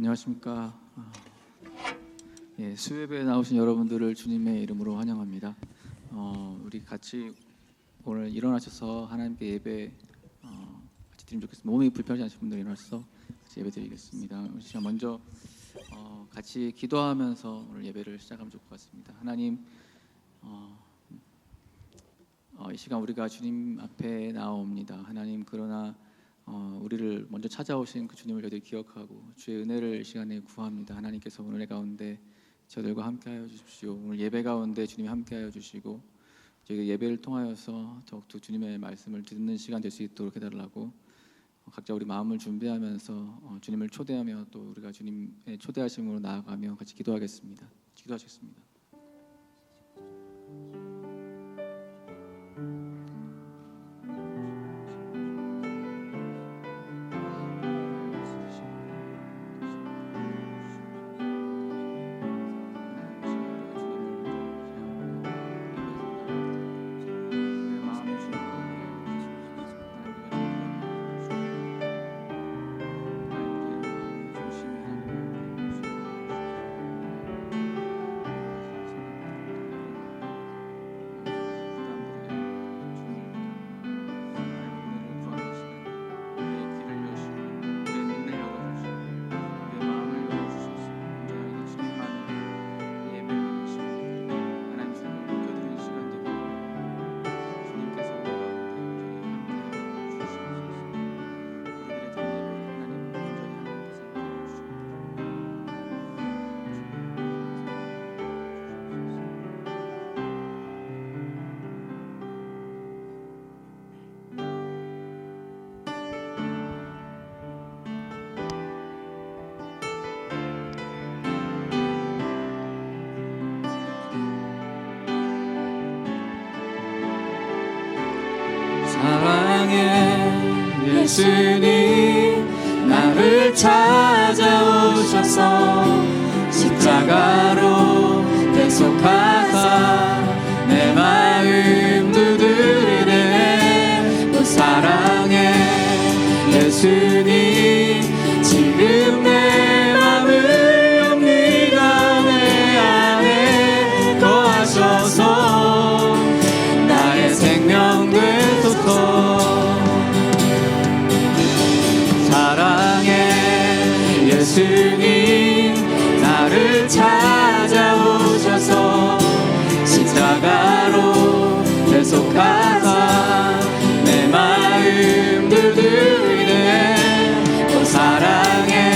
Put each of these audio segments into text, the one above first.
안녕하십니까. 수요예배에 나오신 여러분들을 주님의 이름으로 환영합니다. 우리 같이 오늘 일어나셔서 하나님께 예배 같이 드리면 좋겠습니다. 몸이 불편하지 않으신 분들 일어나셔서 같이 예배 드리겠습니다. 우리 먼저 같이 기도하면서 오늘 예배를 시작하면 좋을 것 같습니다. 하나님, 이 시간 우리가 주님 앞에 나옵니다. 하나님, 그러나 우리를 먼저 찾아오신 그 주님을 저희들이 기억하고 주의 은혜를 이 시간에 구합니다. 하나님께서 오늘 가운데 저희들과 함께하여 주십시오. 오늘 예배 가운데 주님이 함께하여 주시고 저희가 예배를 통하여서 더욱더 주님의 말씀을 듣는 시간 될 수 있도록 해달라고 각자 우리 마음을 준비하면서 주님을 초대하며 또 우리가 주님의 초대하심으로 나아가며 같이 기도하겠습니다. 기도하시겠습니다. 사랑의 예수님 나를 찾아오셔서 십자가로 대속하사 내 마음 두드리네. 오 사랑의 예수님 지금 내 맘을 엽니다. 내 안에 거하셔서 나의 생명 되소서. 사랑의 예수님 나를 찾아오셔서 십자가로 대속하사 내 마음 두드리네. 오 사랑의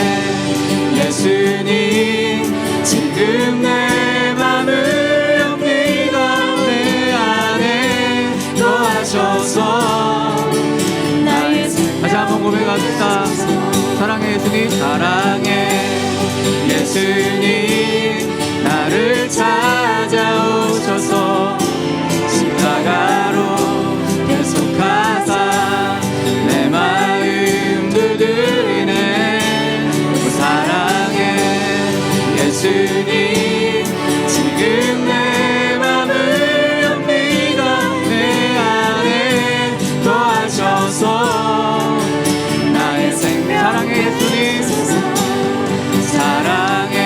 예수님 지금 내 맘을 엽니다. 내 안에 거하셔서 나의 다시 한번 고백합시다. 사랑의 예수님, 사랑의 예수님 나를 찾아오셔서 십자가로 대속하사 내 마음 두드리네. 그 사랑의 예수님 지금 내 맘을 엽니다. 내 안에 거하셔서 나의 생명. 사랑의 예수님, 사랑의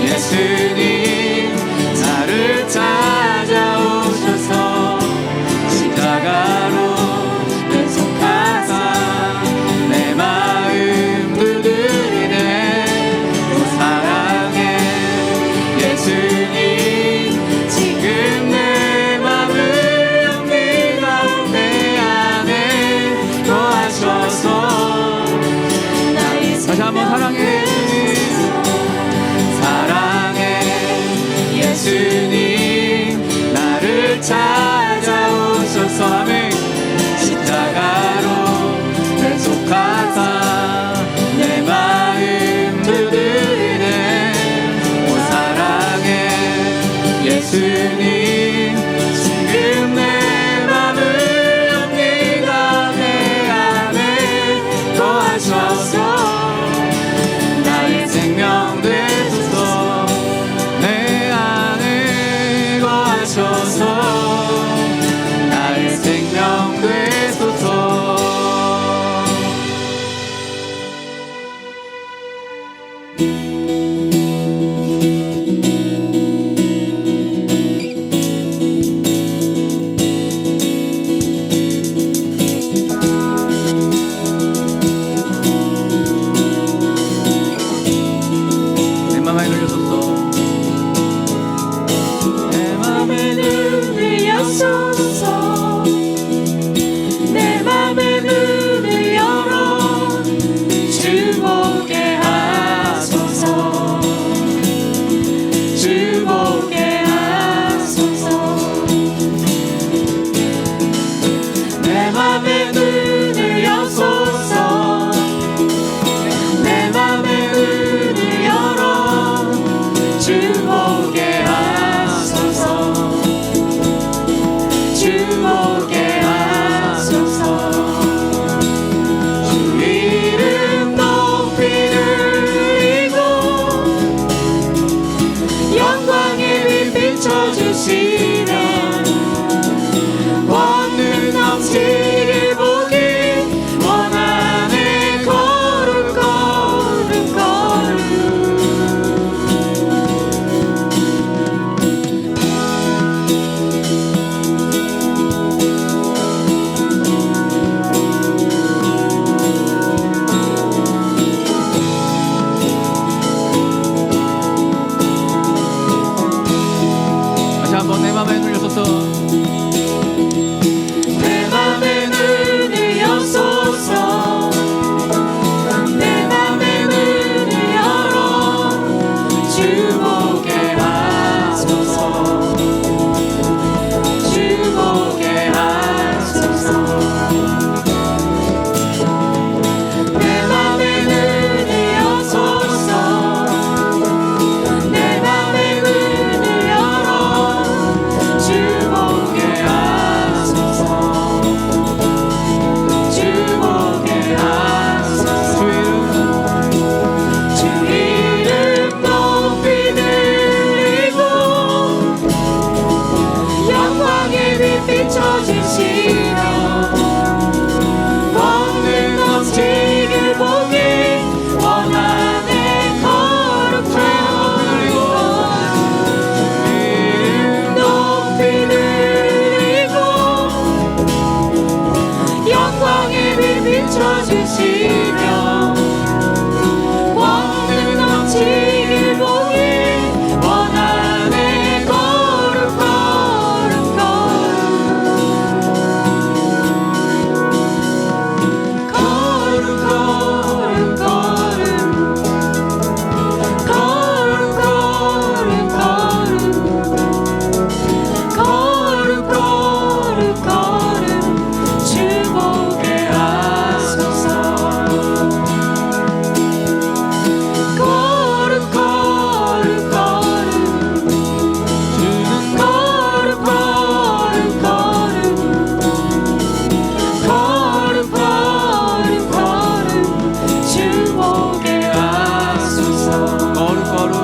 예수님 나를 찾아오셔서 십자가로 대속하사 내 마음 두드리네. 오 사랑의 예수님 지금 내 맘을 엽니다. 내 안에 거하셔서 다시 한번 사랑의 예수님, 사랑의 예수님 나를 찾아오셔서 아멘. 십자가로 대속하사 내 마음 두드리네. 오 사랑의 예수님 지금 내 맘을 엽니다. 내 안에 거하셔서 나의 생명 되소서. 내 안에 거하셔서 나의 생명 되소서. 내 맘의 눈을 여소서 내 맘의 눈을 열어 주 보게 하소서 주 보게 하소서 주 이름 높이 들리고 영광의 빛 비춰주시며 원능 넘치길 보기 원하네 거룩 거룩 거룩 다시 한번 내 맘에 눈을 여소서 내 맘의 눈을 여소서 내 맘의 눈을 열어 주 보게 하소서 주 보게 하소서 내 맘의 눈을 여소서 내 맘의 눈을 열어 주 보게 하소서 주 보게 하소서 주 이름 높이 들리고 영광의 빛 비춰주시며 원능 넘치길 보기 원하네 거룩 거룩 이름 높이 들리고 영광의 빛 비춰주시며 원능 넘치길 보기 원하네 거룩 거룩 거룩 거룩 거룩 거룩 거룩 거룩 거룩 주 보게 하소서 거룩 거룩 거룩 주는 거룩 거룩 거룩 거룩 거룩 주 보게 하소서 거룩 거룩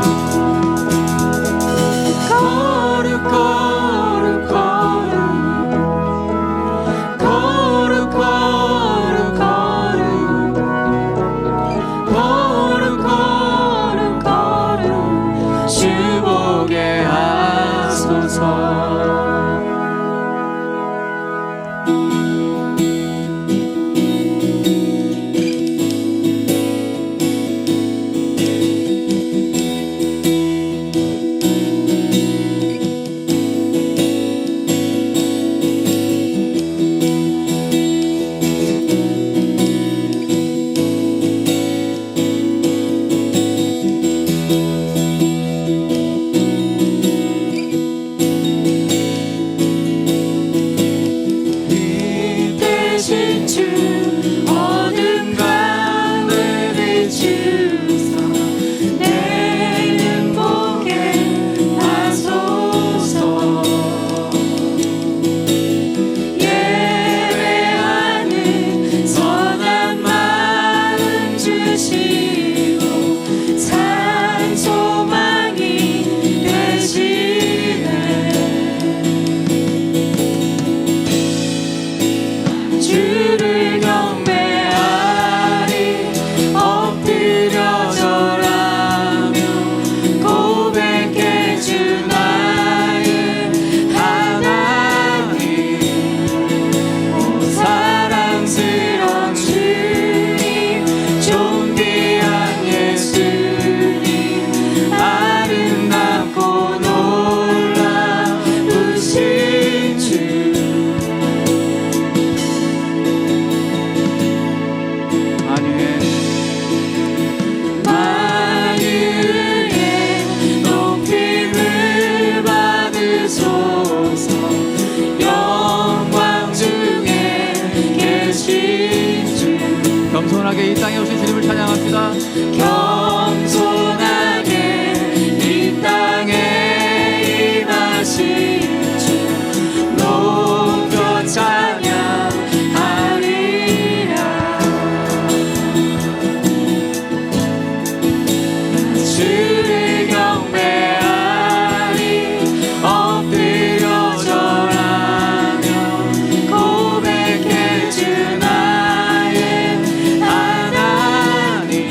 거룩 거룩 거룩 거룩 거룩 거룩 거룩 거룩 주 보게 하소서 빛대신 주 어둠 가운데 비추사 내 눈 보게 하소서 예배하는 선한 마음 주시고 산 소망이 되시네 주를 경배하리 엎드려 절하며 고백해 주 나의 하나님 오 사랑스러운 주님 존귀한 예수님 아름답고 놀라우신 주 오신 주 겸손하게 이 땅에 오신 주님을 찬양합시다. 겸손하게 이 땅에 임하신 주 높여 찬양하리라. 주를 경배하리 엎드려 절하며 고백해 주 나의 하나님.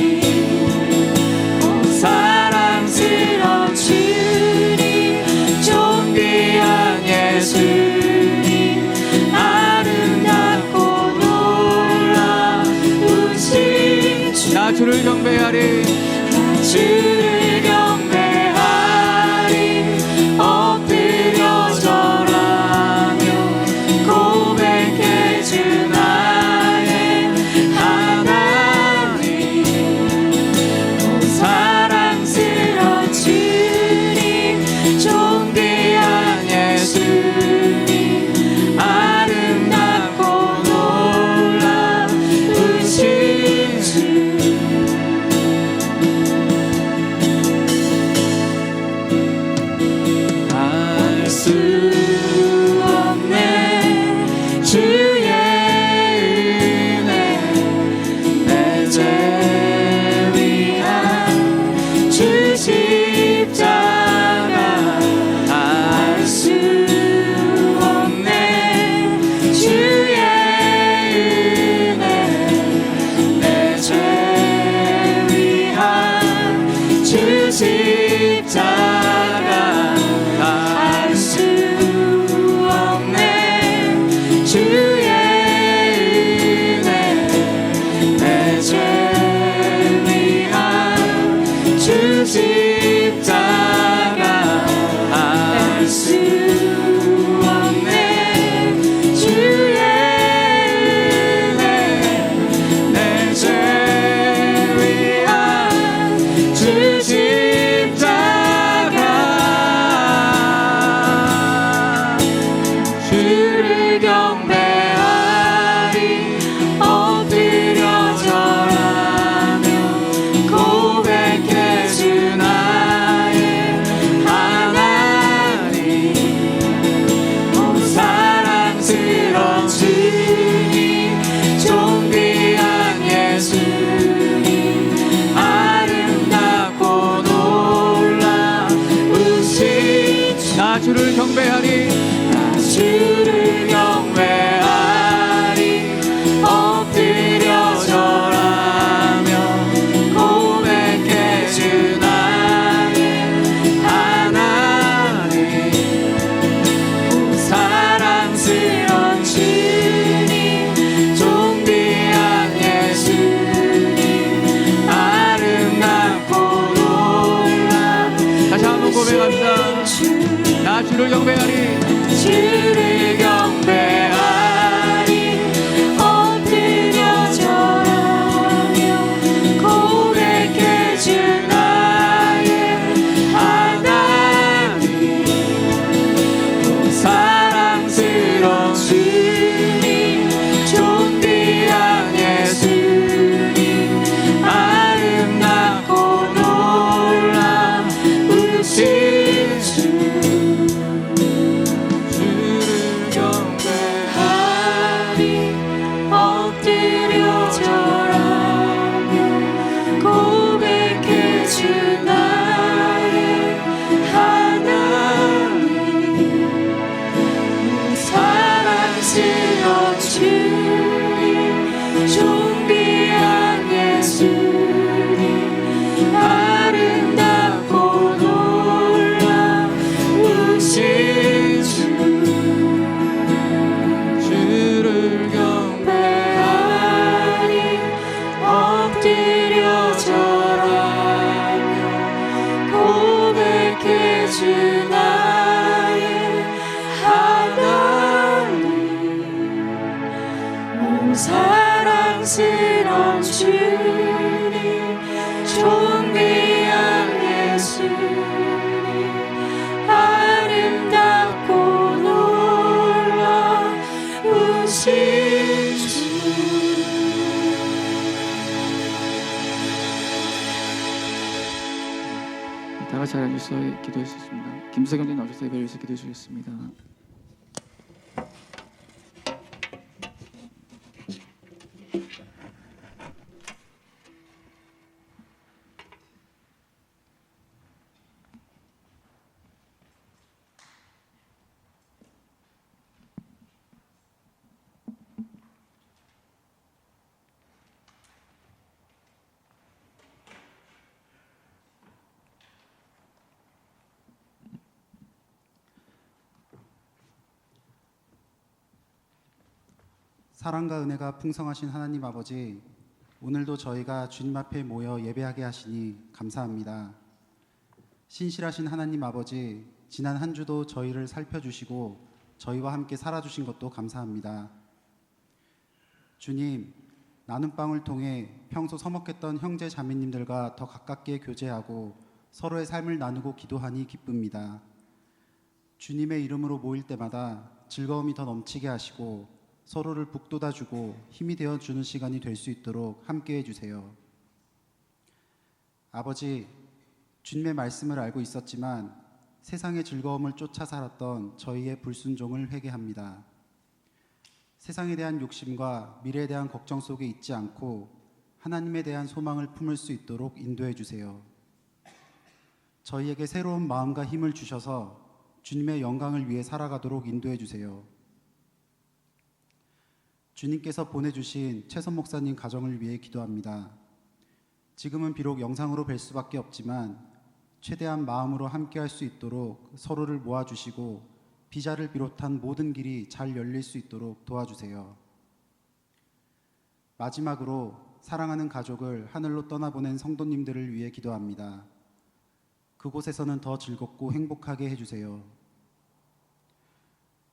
오 사랑스러운 주님 존귀한 예수님 아름답고 놀라우신 주 나 주를 경배하리 주를 경배하리 엎드려 절하며 고백해 주 나의 하나님. 오 사랑스러운 주님 존귀한 예수님 아름답고 놀라우신 주 알 수 없네 주의 은혜 내 죄 위한 주 십자가 알 수 없네 주의 은혜 내 죄 위한 주 십자가 알 수 없네 주의 은혜 내 죄 위한 주 십자가 알 수 없네 주의 은혜 내 죄 위한 주 십자가 주를 경배하리 엎드려 절하며 고백해 주 나의 하나님. 오 사랑스러운 주님 존귀한 예수님 아름답고 놀라우신 주 나 주를 경배하리 주를 경배하리 엎드려 절하며 고백해 주 나의 하나님. 오 사랑스러운 주님 존귀한 예수님 아름답고 다시 한번 고백합시다. 놀라우신 주 나 주를 경배하리 주를 경배하리 엎드려 절하며 고백해 주 나의 하나님. 오 사랑스러운 주님 존귀한 예수님 아름답고 놀라우신 주 엎드려 절하며 고백해 주 나의 하나님. 사랑스러운 주님 존귀한 예수님 아름답고 놀라우신 주 주를 경배하리 엎드려 절하며 고백해 주 나의 하나님. 오 사랑스러운 주님 존귀한 예수님 아름답고 놀라우신 주 같이 앉아서 기도할 수 있습니다. 김석영님 나오셔서 예배를 위해서 기도해 주겠습니다. 사랑과 은혜가 풍성하신 하나님 아버지, 오늘도 저희가 주님 앞에 모여 예배하게 하시니 감사합니다. 신실하신 하나님 아버지, 지난 한 주도 저희를 살펴주시고 저희와 함께 살아주신 것도 감사합니다. 주님, 나눔방을 통해 평소 서먹했던 형제 자매님들과 더 가깝게 교제하고 서로의 삶을 나누고 기도하니 기쁩니다. 주님의 이름으로 모일 때마다 즐거움이 더 넘치게 하시고 서로를 북돋아주고 힘이 되어주는 시간이 될 수 있도록 함께해 주세요. 아버지, 주님의 말씀을 알고 있었지만 세상의 즐거움을 쫓아 살았던 저희의 불순종을 회개합니다. 세상에 대한 욕심과 미래에 대한 걱정 속에 있지 않고 하나님에 대한 소망을 품을 수 있도록 인도해 주세요. 저희에게 새로운 마음과 힘을 주셔서 주님의 영광을 위해 살아가도록 인도해 주세요. 주님께서 보내주신 최선 목사님 가정을 위해 기도합니다. 지금은 비록 영상으로 뵐 수밖에 없지만 최대한 마음으로 함께 할 수 있도록 서로를 모아주시고 비자를 비롯한 모든 길이 잘 열릴 수 있도록 도와주세요. 마지막으로 사랑하는 가족을 하늘로 떠나보낸 성도님들을 위해 기도합니다. 그곳에서는 더 즐겁고 행복하게 해주세요.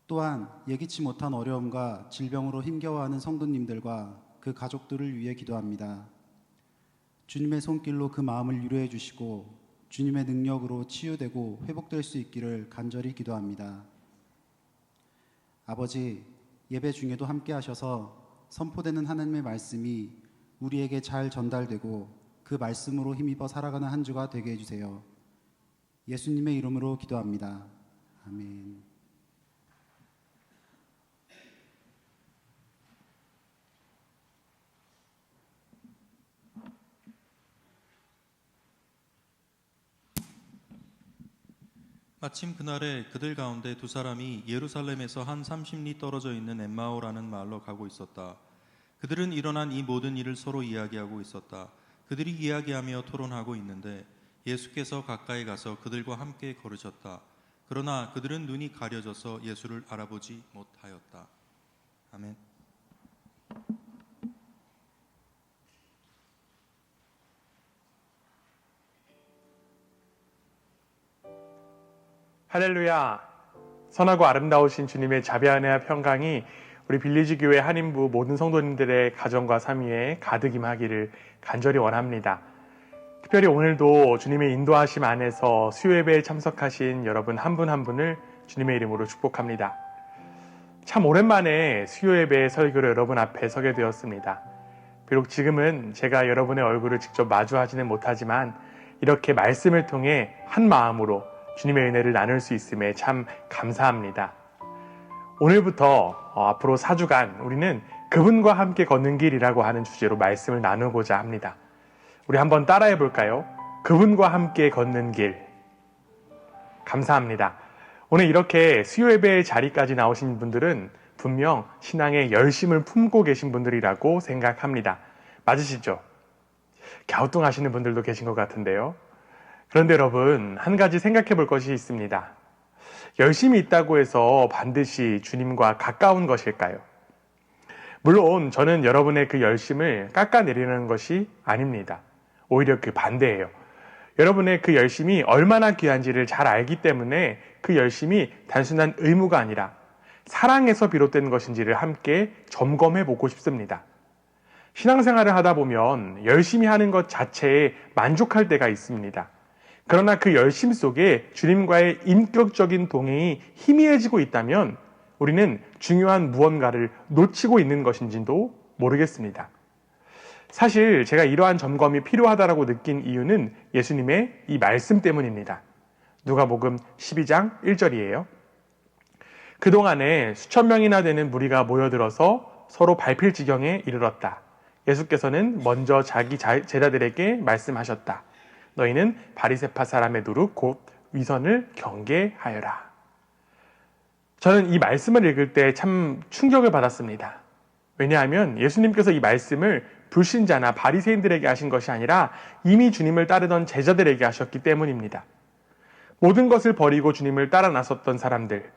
또한 예기치 못한 어려움과 질병으로 힘겨워하는 성도님들과 그 가족들을 위해 기도합니다. 주님의 손길로 그 마음을 위로해 주시고 주님의 능력으로 치유되고 회복될 수 있기를 간절히 기도합니다. 아버지, 예배 중에도 함께 하셔서 선포되는 하나님의 말씀이 우리에게 잘 전달되고 그 말씀으로 힘입어 살아가는 한 주가 되게 해주세요. 예수님의 이름으로 기도합니다. 아멘. 마침 그날에 그들 가운데 두 사람이 예루살렘에서 한 30리 떨어져 있는 엠마오라는 마을로 가고 있었다. 그들은 일어난 이 모든 일을 서로 이야기하고 있었다. 그들이 이야기하며 토론하고 있는데 예수께서 가까이 가서 그들과 함께 걸으셨다. 그러나 그들은 눈이 가려져서 예수를 알아보지 못하였다. 아멘. 할렐루야. 선하고 아름다우신 주님의 자비와 은혜와 평강이 우리 빌리지 교회 한인부 모든 성도님들의 가정과 삶 위에 가득 임하기를 간절히 원합니다. 특별히 오늘도 주님의 인도하심 안에서 수요 예배에 참석하신 여러분 한 분 한 분을 주님의 이름으로 축복합니다. 참 오랜만에 수요 예배의 설교로 여러분 앞에 서게 되었습니다. 비록 지금은 제가 여러분의 얼굴을 직접 마주하지는 못하지만 이렇게 말씀을 통해 한 마음으로 주님의 은혜를 나눌 수 있음에 참 감사합니다. 오늘부터 앞으로 4주간 우리는 그분과 함께 걷는 길이라고 하는 주제로 말씀을 나누고자 합니다. 우리 한번 따라해 볼까요? 그분과 함께 걷는 길. 감사합니다. 오늘 이렇게 수요 예배의 자리까지 나오신 분들은 분명 신앙의 열심을 품고 계신 분들이라고 생각합니다. 맞으시죠? 갸우뚱하시는 분들도 계신 것 같은데요. 그런데 여러분, 한 가지 생각해 볼 것이 있습니다. 열심이 있다고 해서 반드시 주님과 가까운 것일까요? 물론 저는 여러분의 그 열심을 깎아내리는 것이 아닙니다. 오히려 그 반대예요. 여러분의 그 열심이 얼마나 귀한지를 잘 알기 때문에 그 열심이 단순한 의무가 아니라 사랑에서 비롯된 것인지를 함께 점검해 보고 싶습니다. 신앙생활을 하다 보면 열심히 하는 것 자체에 만족할 때가 있습니다. 그러나 그 열심 속에 주님과의 인격적인 동행이 희미해지고 있다면 우리는 중요한 무언가를 놓치고 있는 것인지도 모르겠습니다. 사실 제가 이러한 점검이 필요하다고 느낀 이유는 예수님의 이 말씀 때문입니다. 누가복음 12장 1절이에요. 그동안에 수천 명이나 되는 무리가 모여들어서 서로 밟힐 지경에 이르렀다. 예수께서는 먼저 자기 제자들에게 말씀하셨다. 너희는 바리새파 사람의 누룩 곧 위선을 경계하여라. 저는 이 말씀을 읽을 때 참 충격을 받았습니다. 왜냐하면 예수님께서 이 말씀을 불신자나 바리새인들에게 하신 것이 아니라 이미 주님을 따르던 제자들에게 하셨기 때문입니다. 모든 것을 버리고 주님을 따라 나섰던 사람들,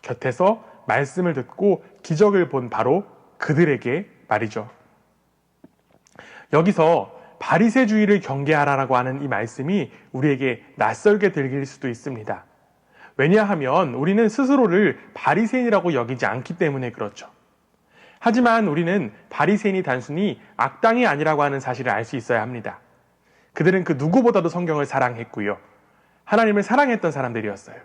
곁에서 말씀을 듣고 기적을 본 바로 그들에게 말이죠. 여기서 바리새주의를 경계하라라고 하는 이 말씀이 우리에게 낯설게 들릴 수도 있습니다. 왜냐하면 우리는 스스로를 바리새인이라고 여기지 않기 때문에 그렇죠. 하지만 우리는 바리새인이 단순히 악당이 아니라고 하는 사실을 알 수 있어야 합니다. 그들은 그 누구보다도 성경을 사랑했고요. 하나님을 사랑했던 사람들이었어요.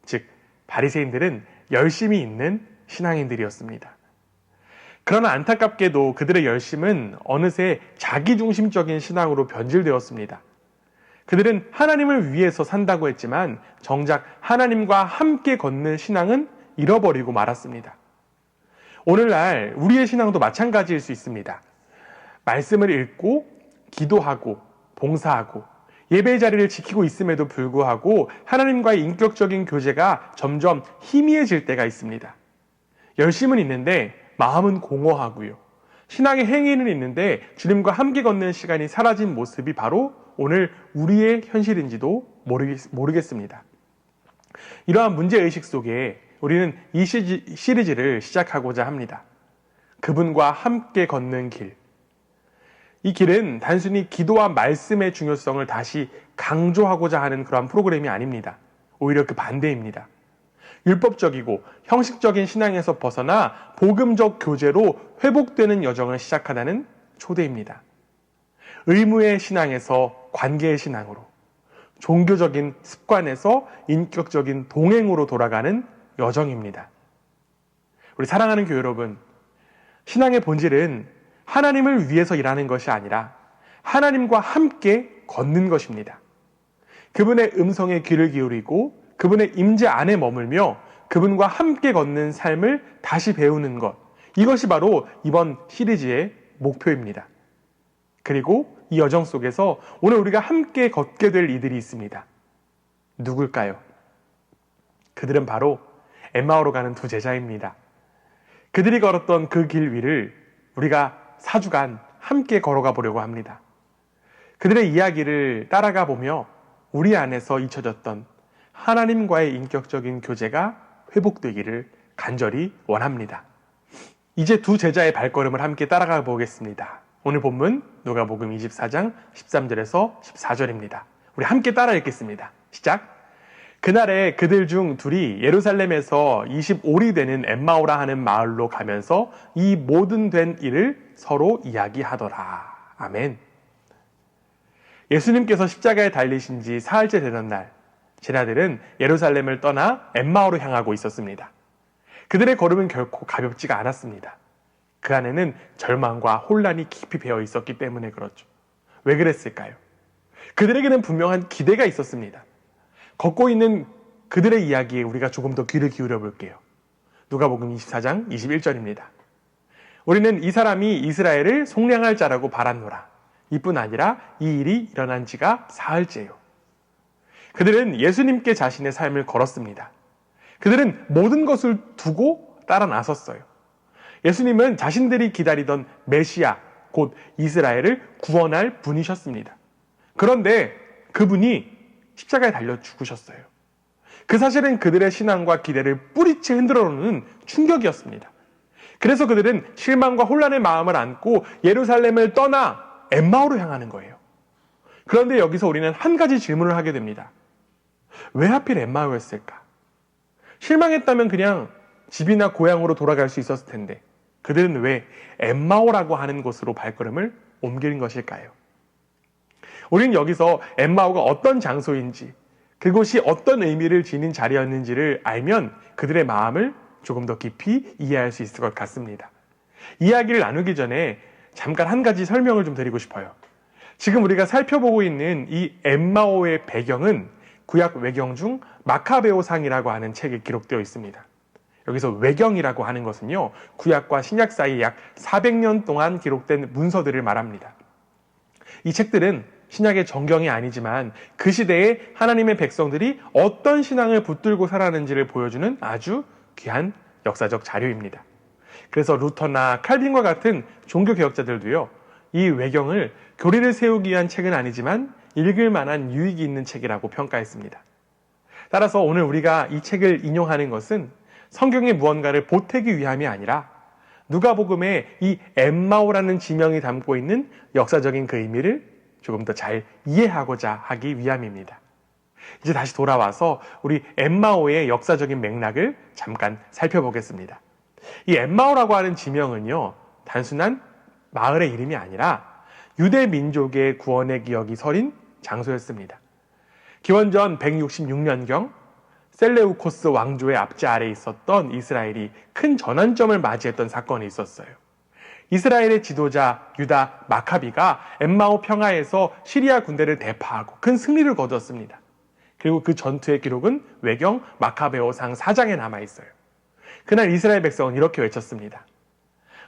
즉, 바리새인들은 열심히 있는 신앙인들이었습니다. 그러나 안타깝게도 그들의 열심은 어느새 자기중심적인 신앙으로 변질되었습니다. 그들은 하나님을 위해서 산다고 했지만 정작 하나님과 함께 걷는 신앙은 잃어버리고 말았습니다. 오늘날 우리의 신앙도 마찬가지일 수 있습니다. 말씀을 읽고 기도하고 봉사하고 예배의 자리를 지키고 있음에도 불구하고 하나님과의 인격적인 교제가 점점 희미해질 때가 있습니다. 열심은 있는데 마음은 공허하고요. 신앙의 행위는 있는데 주님과 함께 걷는 시간이 사라진 모습이 바로 오늘 우리의 현실인지도 모르겠습니다. 이러한 문제의식 속에 우리는 이 시리즈를 시작하고자 합니다. 그분과 함께 걷는 길. 이 길은 단순히 기도와 말씀의 중요성을 다시 강조하고자 하는 그러한 프로그램이 아닙니다. 오히려 그 반대입니다. 율법적이고 형식적인 신앙에서 벗어나 복음적 교제로 회복되는 여정을 시작하다는 초대입니다. 의무의 신앙에서 관계의 신앙으로, 종교적인 습관에서 인격적인 동행으로 돌아가는 여정입니다. 우리 사랑하는 교회 여러분, 신앙의 본질은 하나님을 위해서 일하는 것이 아니라 하나님과 함께 걷는 것입니다. 그분의 음성에 귀를 기울이고 그분의 임재 안에 머물며 그분과 함께 걷는 삶을 다시 배우는 것, 이것이 바로 이번 시리즈의 목표입니다. 그리고 이 여정 속에서 오늘 우리가 함께 걷게 될 이들이 있습니다. 누굴까요? 그들은 바로 엠마오로 가는 두 제자입니다. 그들이 걸었던 그 길 위를 우리가 4주간 함께 걸어가 보려고 합니다. 그들의 이야기를 따라가 보며 우리 안에서 잊혀졌던 하나님과의 인격적인 교제가 회복되기를 간절히 원합니다. 이제 두 제자의 발걸음을 함께 따라가 보겠습니다. 오늘 본문 누가복음 24장 13절에서 14절입니다. 우리 함께 따라 읽겠습니다. 시작! 그날에 그들 중 둘이 예루살렘에서 25리 되는 엠마오라 하는 마을로 가면서 이 모든 된 일을 서로 이야기하더라. 아멘. 예수님께서 십자가에 달리신 지 사흘째 되던 날, 제자들은 예루살렘을 떠나 엠마오로 향하고 있었습니다. 그들의 걸음은 결코 가볍지가 않았습니다. 그 안에는 절망과 혼란이 깊이 배어 있었기 때문에 그렇죠. 왜 그랬을까요? 그들에게는 분명한 기대가 있었습니다. 걷고 있는 그들의 이야기에 우리가 조금 더 귀를 기울여 볼게요. 누가복음 24장 21절입니다. 우리는 이 사람이 이스라엘을 속량할 자라고 바랐노라. 이뿐 아니라 이 일이 일어난 지가 사흘째요. 그들은 예수님께 자신의 삶을 걸었습니다. 그들은 모든 것을 두고 따라 나섰어요. 예수님은 자신들이 기다리던 메시아, 곧 이스라엘을 구원할 분이셨습니다. 그런데 그분이 십자가에 달려 죽으셨어요. 그 사실은 그들의 신앙과 기대를 뿌리채 흔들어 놓는 충격이었습니다. 그래서 그들은 실망과 혼란의 마음을 안고 예루살렘을 떠나 엠마오로 향하는 거예요. 그런데 여기서 우리는 한 가지 질문을 하게 됩니다. 왜 하필 엠마오였을까? 실망했다면 그냥 집이나 고향으로 돌아갈 수 있었을 텐데 그들은 왜 엠마오라고 하는 곳으로 발걸음을 옮긴 것일까요? 우리는 여기서 엠마오가 어떤 장소인지, 그곳이 어떤 의미를 지닌 자리였는지를 알면 그들의 마음을 조금 더 깊이 이해할 수 있을 것 같습니다. 이야기를 나누기 전에 잠깐 한 가지 설명을 좀 드리고 싶어요. 지금 우리가 살펴보고 있는 이 엠마오의 배경은 구약 외경 중 마카베오상이라고 하는 책에 기록되어 있습니다. 여기서 외경이라고 하는 것은요, 구약과 신약 사이 약 400년 동안 기록된 문서들을 말합니다. 이 책들은 신약의 정경이 아니지만 그 시대에 하나님의 백성들이 어떤 신앙을 붙들고 살았는지를 보여주는 아주 귀한 역사적 자료입니다. 그래서 루터나 칼빈과 같은 종교개혁자들도요, 이 외경을 교리를 세우기 위한 책은 아니지만 읽을 만한 유익이 있는 책이라고 평가했습니다. 따라서 오늘 우리가 이 책을 인용하는 것은 성경의 무언가를 보태기 위함이 아니라 누가복음의 이 엠마오라는 지명이 담고 있는 역사적인 그 의미를 조금 더 잘 이해하고자 하기 위함입니다. 이제 다시 돌아와서 우리 엠마오의 역사적인 맥락을 잠깐 살펴보겠습니다. 이 엠마오라고 하는 지명은요, 단순한 마을의 이름이 아니라 유대 민족의 구원의 기억이 서린 장소였습니다. 기원전 166년경 셀레우코스 왕조의 압제 아래에 있었던 이스라엘이 큰 전환점을 맞이했던 사건이 있었어요. 이스라엘의 지도자 유다 마카비가 엠마오 평화에서 시리아 군대를 대파하고 큰 승리를 거두었습니다. 그리고 그 전투의 기록은 외경 마카베오상 4장에 남아있어요. 그날 이스라엘 백성은 이렇게 외쳤습니다.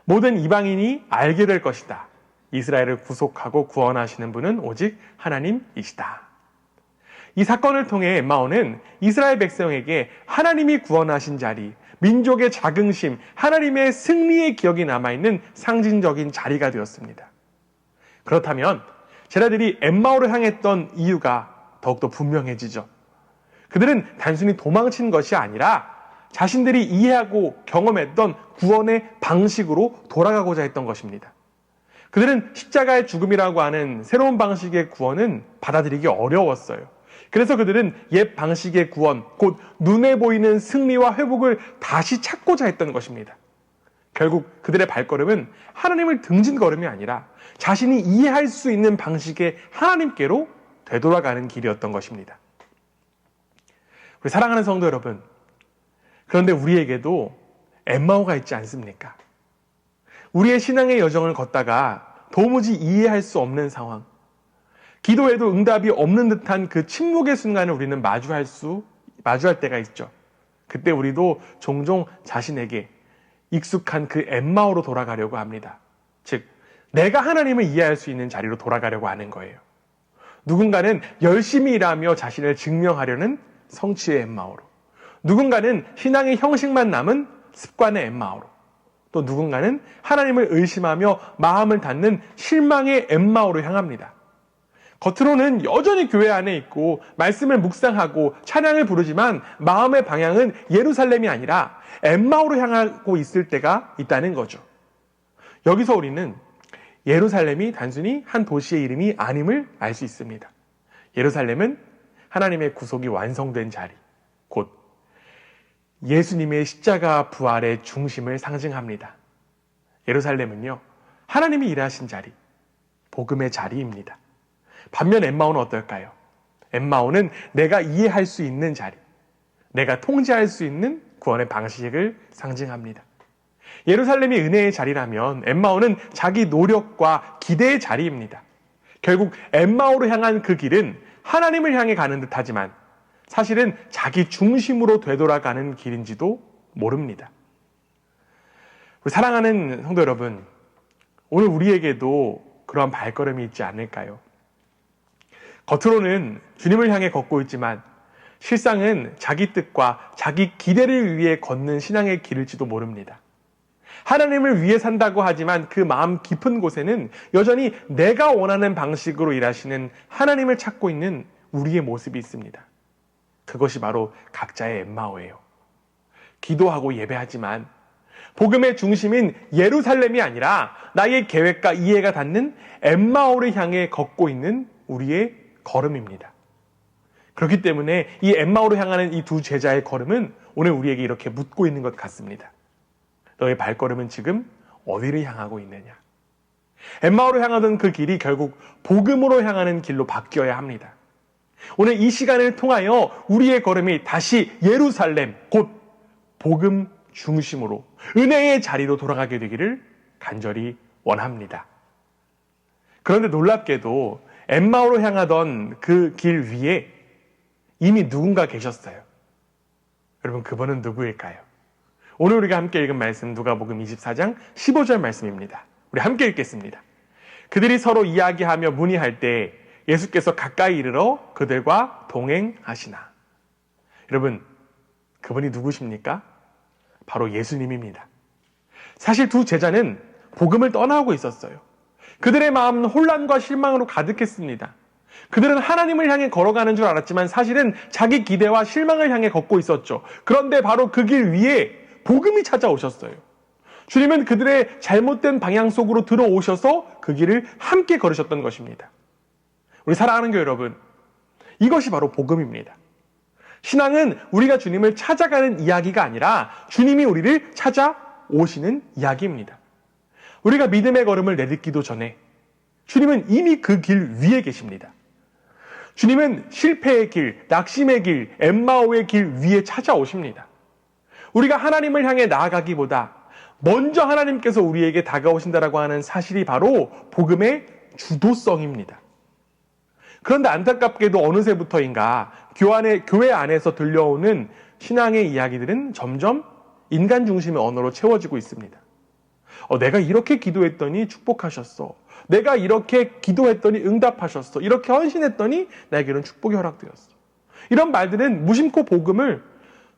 모든 이방인이 알게 될 것이다. 이스라엘을 구속하고 구원하시는 분은 오직 하나님이시다. 이 사건을 통해 엠마오는 이스라엘 백성에게 하나님이 구원하신 자리, 민족의 자긍심, 하나님의 승리의 기억이 남아있는 상징적인 자리가 되었습니다. 그렇다면 제자들이 엠마오를 향했던 이유가 더욱더 분명해지죠. 그들은 단순히 도망친 것이 아니라 자신들이 이해하고 경험했던 구원의 방식으로 돌아가고자 했던 것입니다. 그들은 십자가의 죽음이라고 하는 새로운 방식의 구원은 받아들이기 어려웠어요. 그래서 그들은 옛 방식의 구원, 곧 눈에 보이는 승리와 회복을 다시 찾고자 했던 것입니다. 결국 그들의 발걸음은 하나님을 등진 걸음이 아니라 자신이 이해할 수 있는 방식의 하나님께로 되돌아가는 길이었던 것입니다. 우리 사랑하는 성도 여러분, 그런데 우리에게도 엠마오가 있지 않습니까? 우리의 신앙의 여정을 걷다가 도무지 이해할 수 없는 상황, 기도해도 응답이 없는 듯한 그 침묵의 순간을 우리는 마주할 때가 있죠. 그때 우리도 종종 자신에게 익숙한 그 엠마오로 돌아가려고 합니다. 즉, 내가 하나님을 이해할 수 있는 자리로 돌아가려고 하는 거예요. 누군가는 열심히 일하며 자신을 증명하려는 성취의 엠마오로, 누군가는 신앙의 형식만 남은 습관의 엠마오로, 또 누군가는 하나님을 의심하며 마음을 닫는 실망의 엠마오로 향합니다. 겉으로는 여전히 교회 안에 있고 말씀을 묵상하고 찬양을 부르지만 마음의 방향은 예루살렘이 아니라 엠마오로 향하고 있을 때가 있다는 거죠. 여기서 우리는 예루살렘이 단순히 한 도시의 이름이 아님을 알 수 있습니다. 예루살렘은 하나님의 구속이 완성된 자리, 곧 예수님의 십자가 부활의 중심을 상징합니다. 예루살렘은요, 하나님이 일하신 자리, 복음의 자리입니다. 반면 엠마오는 어떨까요? 엠마오는 내가 이해할 수 있는 자리, 내가 통제할 수 있는 구원의 방식을 상징합니다. 예루살렘이 은혜의 자리라면 엠마오는 자기 노력과 기대의 자리입니다. 결국 엠마오로 향한 그 길은 하나님을 향해 가는 듯하지만 사실은 자기 중심으로 되돌아가는 길인지도 모릅니다. 우리 사랑하는 성도 여러분, 오늘 우리에게도 그러한 발걸음이 있지 않을까요? 겉으로는 주님을 향해 걷고 있지만 실상은 자기 뜻과 자기 기대를 위해 걷는 신앙의 길일지도 모릅니다. 하나님을 위해 산다고 하지만 그 마음 깊은 곳에는 여전히 내가 원하는 방식으로 일하시는 하나님을 찾고 있는 우리의 모습이 있습니다. 그것이 바로 각자의 엠마오예요. 기도하고 예배하지만 복음의 중심인 예루살렘이 아니라 나의 계획과 이해가 닿는 엠마오를 향해 걷고 있는 우리의 걸음입니다. 그렇기 때문에 이 엠마오로 향하는 이 두 제자의 걸음은 오늘 우리에게 이렇게 묻고 있는 것 같습니다. 너의 발걸음은 지금 어디를 향하고 있느냐? 엠마오로 향하던 그 길이 결국 복음으로 향하는 길로 바뀌어야 합니다. 오늘 이 시간을 통하여 우리의 걸음이 다시 예루살렘, 곧 복음 중심으로 은혜의 자리로 돌아가게 되기를 간절히 원합니다. 그런데 놀랍게도 엠마오로 향하던 그 길 위에 이미 누군가 계셨어요. 여러분, 그분은 누구일까요? 오늘 우리가 함께 읽은 말씀 누가복음 24장 15절 말씀입니다. 우리 함께 읽겠습니다. 그들이 서로 이야기하며 문의할 때 예수께서 가까이 이르러 그들과 동행하시나. 여러분, 그분이 누구십니까? 바로 예수님입니다. 사실 두 제자는 복음을 떠나고 있었어요. 그들의 마음은 혼란과 실망으로 가득했습니다. 그들은 하나님을 향해 걸어가는 줄 알았지만 사실은 자기 기대와 실망을 향해 걷고 있었죠. 그런데 바로 그 길 위에 복음이 찾아오셨어요. 주님은 그들의 잘못된 방향 속으로 들어오셔서 그 길을 함께 걸으셨던 것입니다. 우리 사랑하는 교회 여러분, 이것이 바로 복음입니다. 신앙은 우리가 주님을 찾아가는 이야기가 아니라 주님이 우리를 찾아오시는 이야기입니다. 우리가 믿음의 걸음을 내딛기도 전에 주님은 이미 그 길 위에 계십니다. 주님은 실패의 길, 낙심의 길, 엠마오의 길 위에 찾아오십니다. 우리가 하나님을 향해 나아가기보다 먼저 하나님께서 우리에게 다가오신다라고 하는 사실이 바로 복음의 주도성입니다. 그런데 안타깝게도 어느새부터인가 교회 안에서 들려오는 신앙의 이야기들은 점점 인간 중심의 언어로 채워지고 있습니다. 내가 이렇게 기도했더니 축복하셨어. 내가 이렇게 기도했더니 응답하셨어. 이렇게 헌신했더니 나에게는 축복이 허락되었어. 이런 말들은 무심코 복음을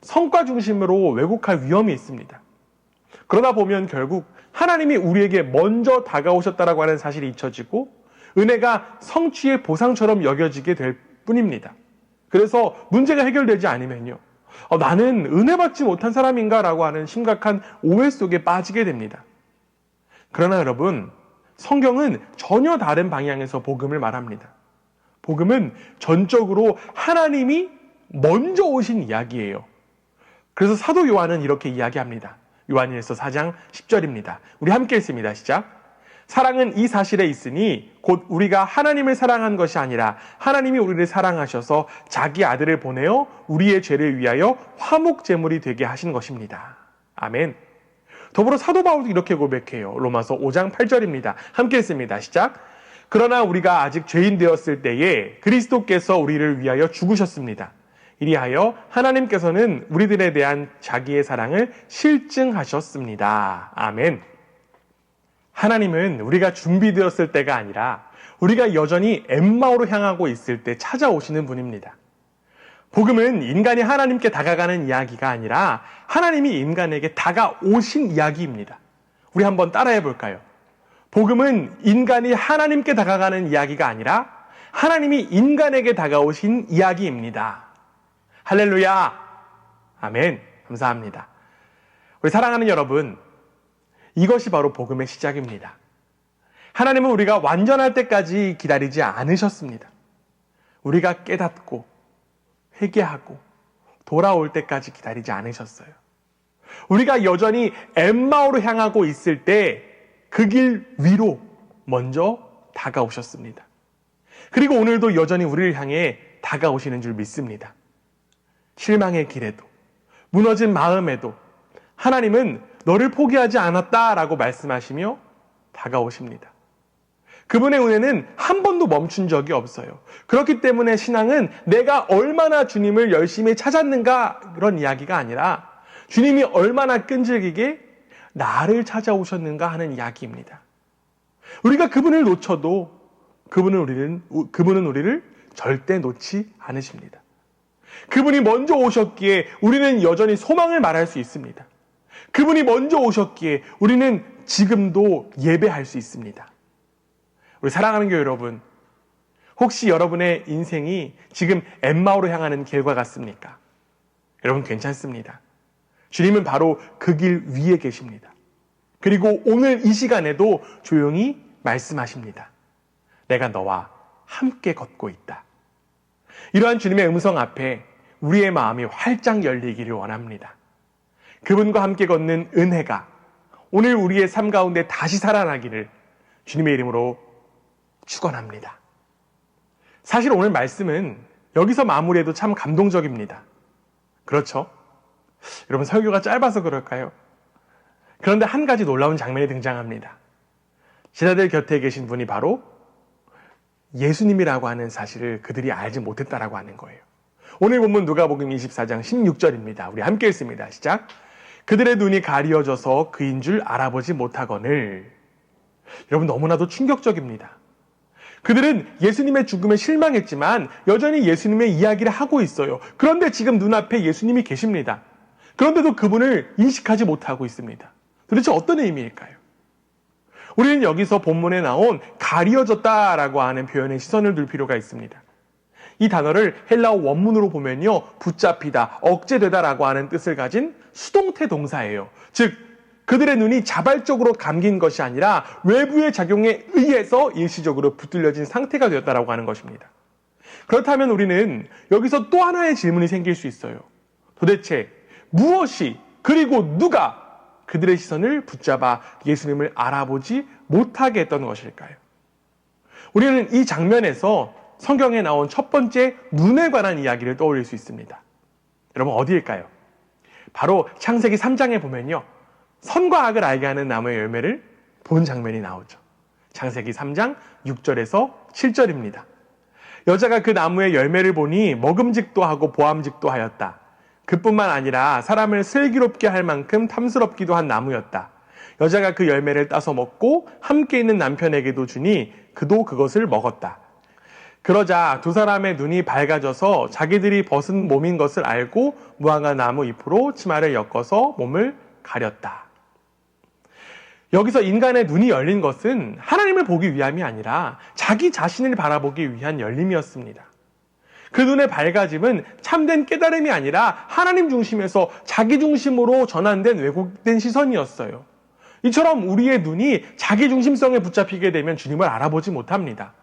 성과 중심으로 왜곡할 위험이 있습니다. 그러다 보면 결국 하나님이 우리에게 먼저 다가오셨다라고 하는 사실이 잊혀지고 은혜가 성취의 보상처럼 여겨지게 될 뿐입니다. 그래서 문제가 해결되지 않으면요, 나는 은혜 받지 못한 사람인가 라고 하는 심각한 오해 속에 빠지게 됩니다. 그러나 여러분, 성경은 전혀 다른 방향에서 복음을 말합니다. 복음은 전적으로 하나님이 먼저 오신 이야기예요. 그래서 사도 요한은 이렇게 이야기합니다. 요한일서 4장 10절입니다. 우리 함께 읽습니다. 시작. 사랑은 이 사실에 있으니 곧 우리가 하나님을 사랑한 것이 아니라 하나님이 우리를 사랑하셔서 자기 아들을 보내어 우리의 죄를 위하여 화목제물이 되게 하신 것입니다. 아멘. 더불어 사도 바울도 이렇게 고백해요. 로마서 5장 8절입니다. 함께 읽습니다. 시작. 그러나 우리가 아직 죄인 되었을 때에 그리스도께서 우리를 위하여 죽으셨습니다. 이리하여 하나님께서는 우리들에 대한 자기의 사랑을 실증하셨습니다. 아멘. 하나님은 우리가 준비되었을 때가 아니라 우리가 여전히 엠마오로 향하고 있을 때 찾아오시는 분입니다. 복음은 인간이 하나님께 다가가는 이야기가 아니라 하나님이 인간에게 다가오신 이야기입니다. 우리 한번 따라해 볼까요? 복음은 인간이 하나님께 다가가는 이야기가 아니라 하나님이 인간에게 다가오신 이야기입니다. 할렐루야! 아멘. 감사합니다. 우리 사랑하는 여러분, 이것이 바로 복음의 시작입니다. 하나님은 우리가 완전할 때까지 기다리지 않으셨습니다. 우리가 깨닫고 회개하고 돌아올 때까지 기다리지 않으셨어요. 우리가 여전히 엠마오로 향하고 있을 때 그 길 위로 먼저 다가오셨습니다. 그리고 오늘도 여전히 우리를 향해 다가오시는 줄 믿습니다. 실망의 길에도 무너진 마음에도 하나님은 너를 포기하지 않았다라고 말씀하시며 다가오십니다. 그분의 은혜는 한 번도 멈춘 적이 없어요. 그렇기 때문에 신앙은 내가 얼마나 주님을 열심히 찾았는가 그런 이야기가 아니라 주님이 얼마나 끈질기게 나를 찾아오셨는가 하는 이야기입니다. 우리가 그분을 놓쳐도 그분은 우리를 절대 놓지 않으십니다. 그분이 먼저 오셨기에 우리는 여전히 소망을 말할 수 있습니다. 그분이 먼저 오셨기에 우리는 지금도 예배할 수 있습니다. 우리 사랑하는 교회 여러분, 혹시 여러분의 인생이 지금 엠마오로 향하는 길과 같습니까? 여러분 괜찮습니다. 주님은 바로 그 길 위에 계십니다. 그리고 오늘 이 시간에도 조용히 말씀하십니다. 내가 너와 함께 걷고 있다. 이러한 주님의 음성 앞에 우리의 마음이 활짝 열리기를 원합니다. 그분과 함께 걷는 은혜가 오늘 우리의 삶 가운데 다시 살아나기를 주님의 이름으로 축원합니다. 사실 오늘 말씀은 여기서 마무리해도 참 감동적입니다. 그렇죠? 여러분 설교가 짧아서 그럴까요? 그런데 한 가지 놀라운 장면이 등장합니다. 제자들 곁에 계신 분이 바로 예수님이라고 하는 사실을 그들이 알지 못했다라고 하는 거예요. 오늘 본문 누가복음 24장 16절입니다. 우리 함께 읽습니다. 시작. 그들의 눈이 가리어져서 그인 줄 알아보지 못하거늘. 여러분, 너무나도 충격적입니다. 그들은 예수님의 죽음에 실망했지만 여전히 예수님의 이야기를 하고 있어요. 그런데 지금 눈앞에 예수님이 계십니다. 그런데도 그분을 인식하지 못하고 있습니다. 도대체 어떤 의미일까요? 우리는 여기서 본문에 나온 가리어졌다라고 하는 표현에 시선을 둘 필요가 있습니다. 이 단어를 헬라어 원문으로 보면요, 붙잡히다, 억제되다라고 하는 뜻을 가진 수동태 동사예요. 즉, 그들의 눈이 자발적으로 감긴 것이 아니라 외부의 작용에 의해서 일시적으로 붙들려진 상태가 되었다라고 하는 것입니다. 그렇다면 우리는 여기서 또 하나의 질문이 생길 수 있어요. 도대체 무엇이, 그리고 누가 그들의 시선을 붙잡아 예수님을 알아보지 못하게 했던 것일까요? 우리는 이 장면에서 성경에 나온 첫 번째 눈에 관한 이야기를 떠올릴 수 있습니다. 여러분, 어디일까요? 바로 창세기 3장에 보면요, 선과 악을 알게 하는 나무의 열매를 본 장면이 나오죠. 창세기 3장 6절에서 7절입니다. 여자가 그 나무의 열매를 보니 먹음직도 하고 보암직도 하였다. 그뿐만 아니라 사람을 슬기롭게 할 만큼 탐스럽기도 한 나무였다. 여자가 그 열매를 따서 먹고 함께 있는 남편에게도 주니 그도 그것을 먹었다. 그러자 두 사람의 눈이 밝아져서 자기들이 벗은 몸인 것을 알고 무화과 나무 잎으로 치마를 엮어서 몸을 가렸다. 여기서 인간의 눈이 열린 것은 하나님을 보기 위함이 아니라 자기 자신을 바라보기 위한 열림이었습니다. 그 눈의 밝아짐은 참된 깨달음이 아니라 하나님 중심에서 자기 중심으로 전환된 왜곡된 시선이었어요. 이처럼 우리의 눈이 자기 중심성에 붙잡히게 되면 주님을 알아보지 못합니다.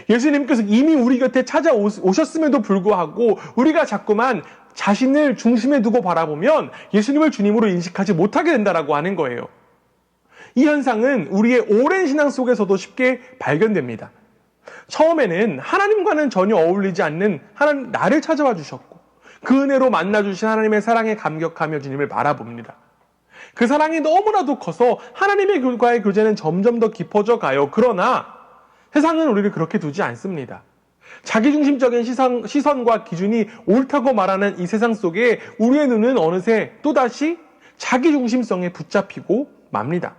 예수님께서 이미 우리 곁에 찾아오셨음에도 불구하고 우리가 자꾸만 자신을 중심에 두고 바라보면 예수님을 주님으로 인식하지 못하게 된다라고 하는 거예요. 이 현상은 우리의 오랜 신앙 속에서도 쉽게 발견됩니다. 처음에는 하나님과는 전혀 어울리지 않는 하나님, 나를 찾아와 주셨고 그 은혜로 만나주신 하나님의 사랑에 감격하며 주님을 바라봅니다. 그 사랑이 너무나도 커서 하나님과의 교제는 점점 더 깊어져 가요. 그러나 세상은 우리를 그렇게 두지 않습니다. 자기중심적인 시선과 기준이 옳다고 말하는 이 세상 속에 우리의 눈은 어느새 또다시 자기중심성에 붙잡히고 맙니다.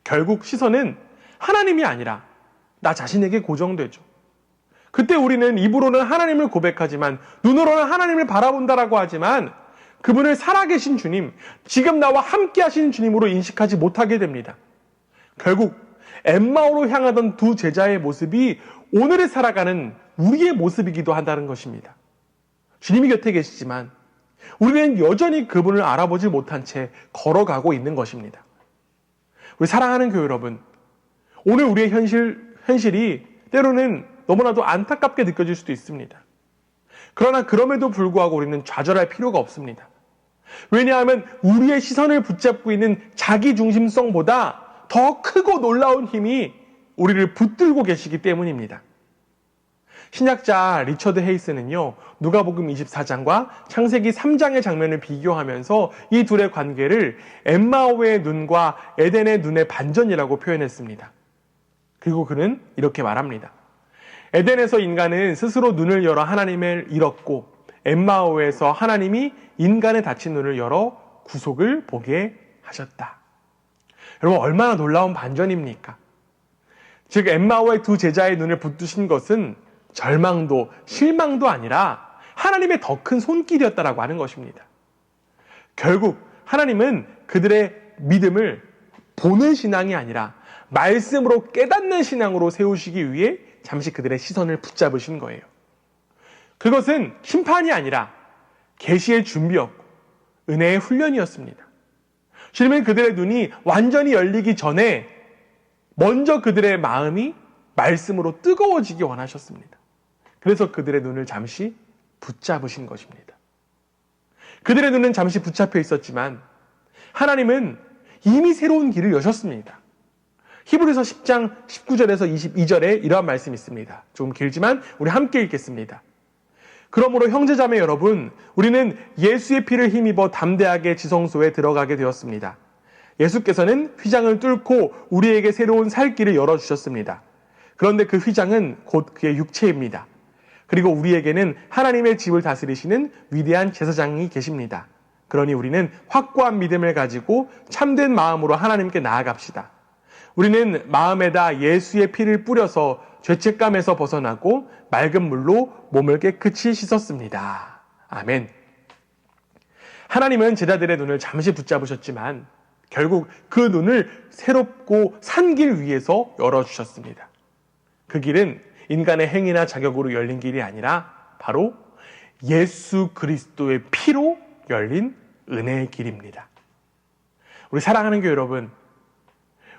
결국 시선은 하나님이 아니라 나 자신에게 고정되죠. 그때 우리는 입으로는 하나님을 고백하지만 눈으로는 하나님을 바라본다라고 하지만 그분을 살아계신 주님, 지금 나와 함께 하신 주님으로 인식하지 못하게 됩니다. 결국 엠마오로 향하던 두 제자의 모습이 오늘에 살아가는 우리의 모습이기도 한다는 것입니다. 주님이 곁에 계시지만 우리는 여전히 그분을 알아보지 못한 채 걸어가고 있는 것입니다. 우리 사랑하는 교회 여러분, 오늘 우리의 현실이 때로는 너무나도 안타깝게 느껴질 수도 있습니다. 그러나 그럼에도 불구하고 우리는 좌절할 필요가 없습니다. 왜냐하면 우리의 시선을 붙잡고 있는 자기중심성보다 더 크고 놀라운 힘이 우리를 붙들고 계시기 때문입니다. 신약자 리처드 헤이스는요, 누가복음 24장과 창세기 3장의 장면을 비교하면서 이 둘의 관계를 엠마오의 눈과 에덴의 눈의 반전이라고 표현했습니다. 그리고 그는 이렇게 말합니다. 에덴에서 인간은 스스로 눈을 열어 하나님을 잃었고 엠마오에서 하나님이 인간의 닫힌 눈을 열어 구속을 보게 하셨다. 여러분, 얼마나 놀라운 반전입니까? 즉 엠마오의 두 제자의 눈을 붙드신 것은 절망도 실망도 아니라 하나님의 더 큰 손길이었다라고 하는 것입니다. 결국 하나님은 그들의 믿음을 보는 신앙이 아니라 말씀으로 깨닫는 신앙으로 세우시기 위해 잠시 그들의 시선을 붙잡으신 거예요. 그것은 심판이 아니라 계시의 준비였고 은혜의 훈련이었습니다. 주님은 그들의 눈이 완전히 열리기 전에 먼저 그들의 마음이 말씀으로 뜨거워지기 원하셨습니다. 그래서 그들의 눈을 잠시 붙잡으신 것입니다. 그들의 눈은 잠시 붙잡혀 있었지만 하나님은 이미 새로운 길을 여셨습니다. 히브리서 10장 19절에서 22절에 이러한 말씀이 있습니다. 조금 길지만 우리 함께 읽겠습니다. 그러므로 형제자매 여러분, 우리는 예수의 피를 힘입어 담대하게 지성소에 들어가게 되었습니다. 예수께서는 휘장을 뚫고 우리에게 새로운 살 길을 열어주셨습니다. 그런데 그 휘장은 곧 그의 육체입니다. 그리고 우리에게는 하나님의 집을 다스리시는 위대한 제사장이 계십니다. 그러니 우리는 확고한 믿음을 가지고 참된 마음으로 하나님께 나아갑시다. 우리는 마음에다 예수의 피를 뿌려서 죄책감에서 벗어나고 맑은 물로 몸을 깨끗이 씻었습니다. 아멘. 하나님은 제자들의 눈을 잠시 붙잡으셨지만 결국 그 눈을 새롭고 산 길 위에서 열어주셨습니다. 그 길은 인간의 행위나 자격으로 열린 길이 아니라 바로 예수 그리스도의 피로 열린 은혜의 길입니다. 우리 사랑하는 교회 여러분,